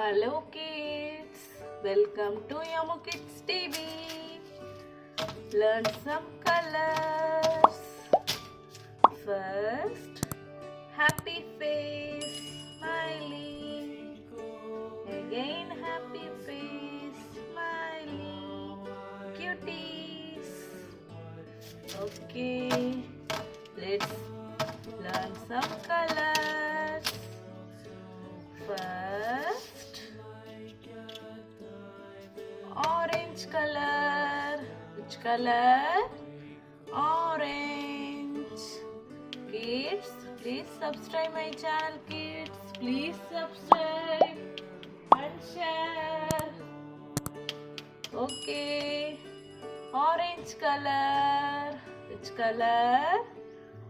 Hello kids, welcome to Yomo Kids TV. Learn some colors. First, happy face, smiling. Again, happy face, smiling. Cuties. Okay, let's learn some colors. First, orange color. Which color? Orange. Kids, please subscribe my channel. Kids, please subscribe and share. Okay. Orange color. Which color?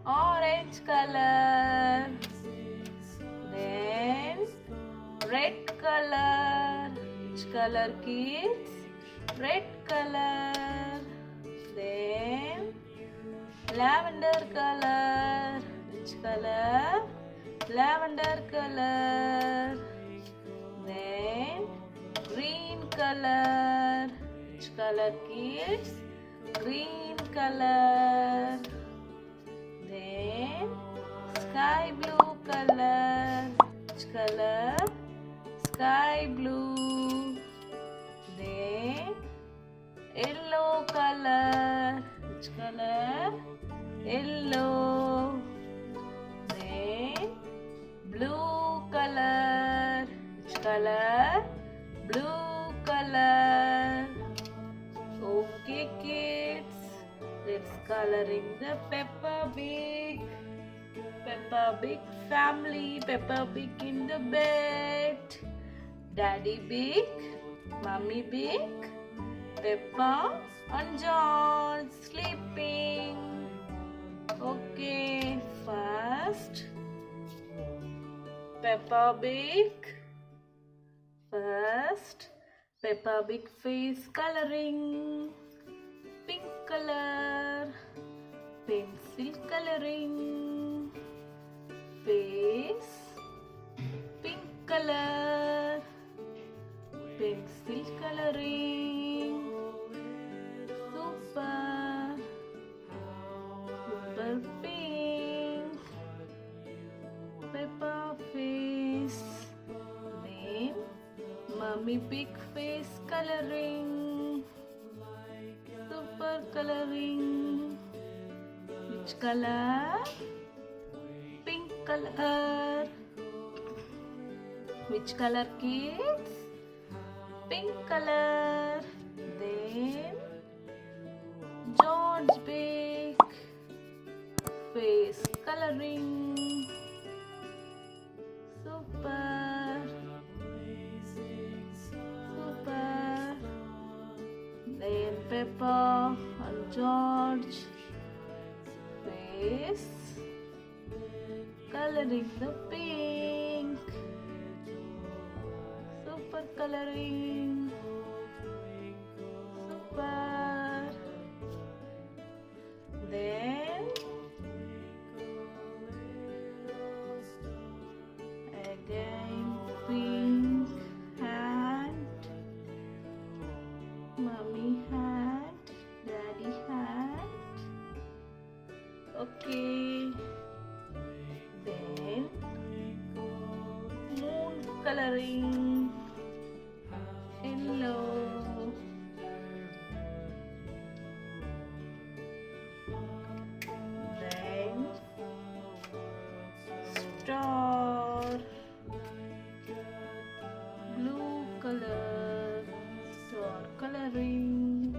Orange color. Then red color. Which color, kids? Red color. Then lavender color. Which color? Lavender color. Then green color. Which color, kids? Green color. Then sky blue color. Which color? Sky blue. Then yellow color. Which color? Yellow. Then blue color. Which color? Blue color. Okay kids, let's coloring the Peppa Pig. Peppa Pig family. Peppa Pig in the bed. Daddy Pig, Mommy Pig, Peppa and John sleeping. Okay, first Peppa Pig. First, Peppa Pig face coloring. Pink color. Pencil coloring. Face. Pink color. Pencil coloring. Super. Super pink. Peppa face. Then Mummy Pig face coloring. Super coloring. Which color? Pink color. Which color, kids? Pink color. Then George Pig face coloring. Super. Super. Then Peppa and George face coloring the pink. Super coloring. Super. Then again pink hand. Mommy hand. Daddy hand. Okay. Then moon coloring. Yellow. Then star. Blue color. Star coloring.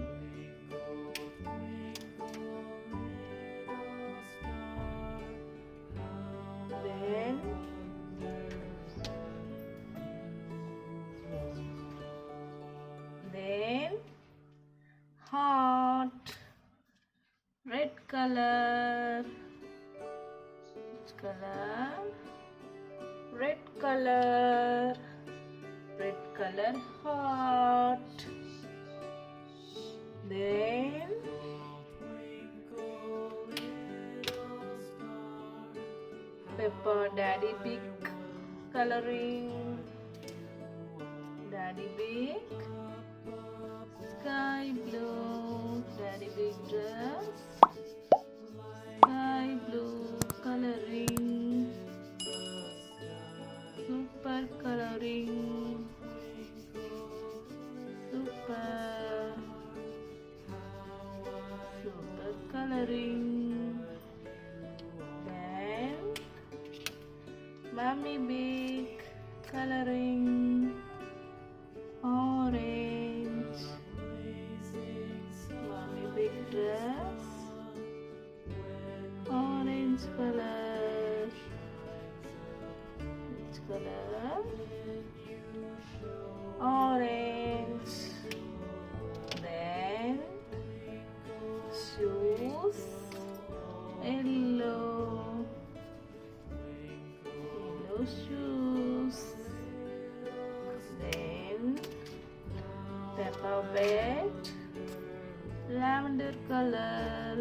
Then heart. Red color. Which color? Red color. Red color heart. Then Peppa Daddy Pig coloring. Daddy Big. Sky blue. Daddy Big dress. Sky blue coloring. Super coloring. Super coloring. Then Mommy Big coloring. Orange. Mommy Big dress. Orange color. Which color? Orange. Then shoes. Yellow. Yellow shoes. Then Peppa bed. Lavender color.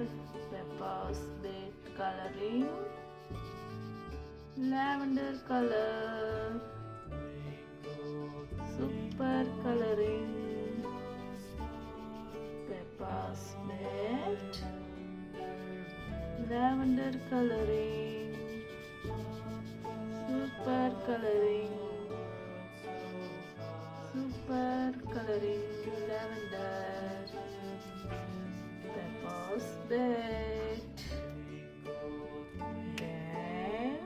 Peppa's bed coloring. Lavender color. Super coloring. Peppa's bed. Lavender coloring. Super coloring. Super coloring. Lavender. Peppa's bed. Then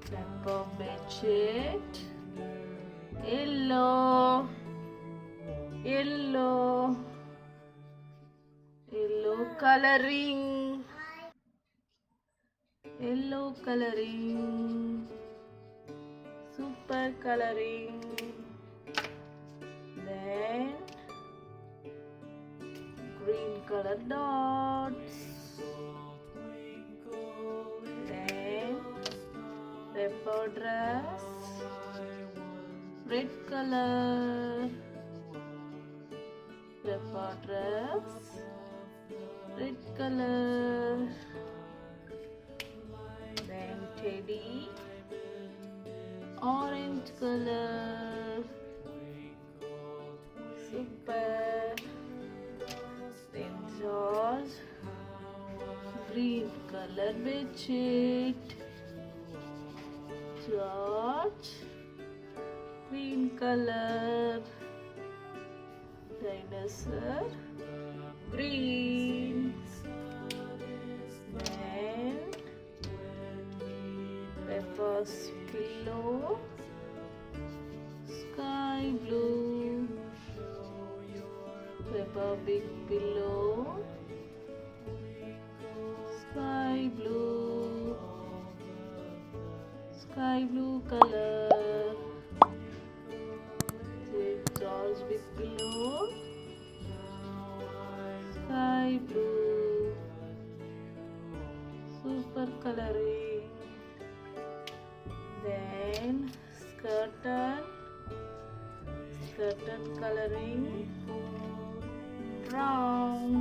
Peppa bedsheet. Yellow. Yellow. Yellow coloring. Yellow coloring. Super coloring. Then green color dots. Then Peppa dress. Red color. Peppa dress. Red color. Then Teddy. Orange color. Super. Then George. Green color bedsheet. George. Green color. Dinosaur. Green. Then Peppa's pillow. Sky blue. Peppa Big pillow. Sky blue. Sky blue color. George Big pillow. Sky blue. Super coloring. Then curtain coloring. Brown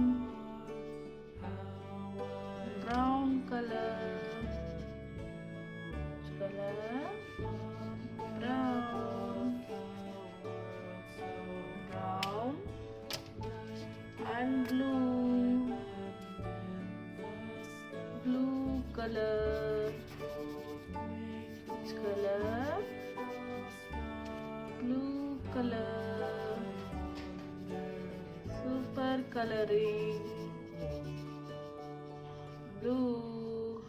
color. Which color? Brown and blue color. Which color? Blue color. Super coloring. Blue.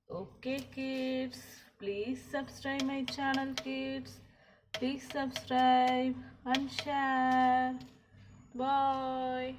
Okay kids, please subscribe my channel kids. Please subscribe and share. Bye.